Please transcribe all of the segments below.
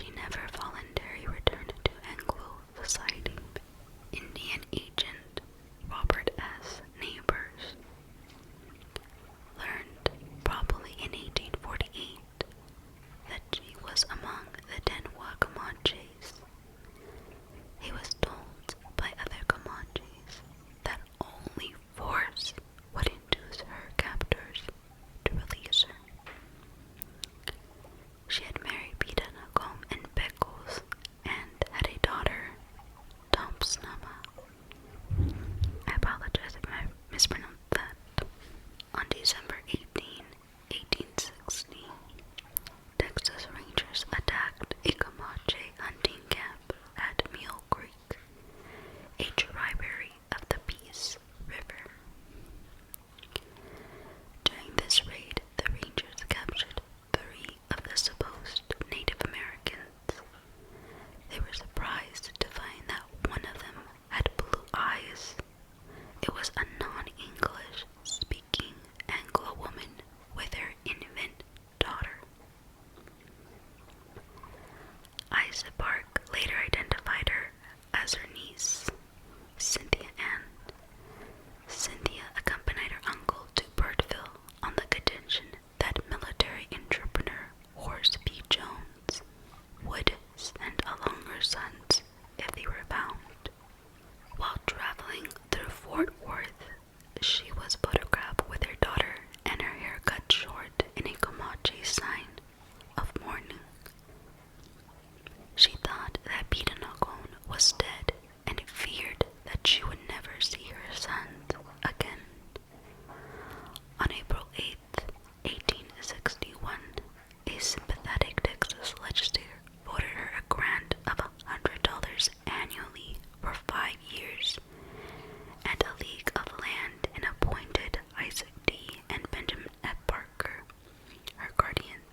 she never voluntarily returned to Anglo society. Indian agent Robert S. Neighbors learned, probably in 1848, that she was among the Denwa Comanches. He was told by other Comanches that only force would induce her captors to release her. She had married Pita Nagom and Pickles and had a daughter, Thompsonama. I apologize if I mispronounced that. On December 18, 1860, Texas Rangers attacked a Comanche hunting camp at Mule Creek, a tributary of the Peace River. During this raid, the Rangers captured 3 of the supposed Native Americans. They were surprised to find that one of them had blue eyes. It was a non-English speaking Anglo woman with her infant daughter. Isa Park later identified her as her niece, Cynthia Ann. Cynthia accompanied her uncle to Birdville on the condition that military entrepreneur Horace P. Jones would send along her sons if they were found. While traveling through Fort Worth, she was photographed with her daughter and her hair cut short in a Comanche sign of mourning. She thought that Pita Nagom was dead and feared that she would never see her sons again. On April 8, 1861, a sympathetic Texas legislator voted her a grant of $100 annually for 5 years and a league of land and appointed Isaac D. and Benjamin F. Parker her guardians.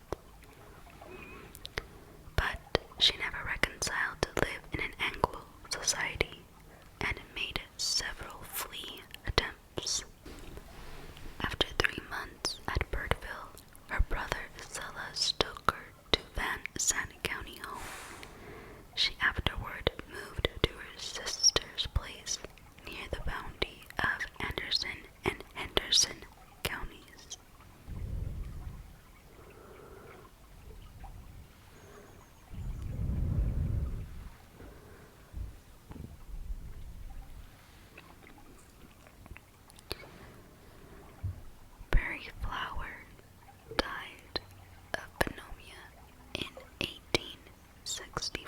But she never reconciled to live in an Anglo society and made several flea attempts. After 3 months at Birdville, her brother Silas took her to Van Sant County home. She afterward moved to her sister's place near the boundary of Anderson and Henderson counties. Prairie Flower died of pneumonia in 1860.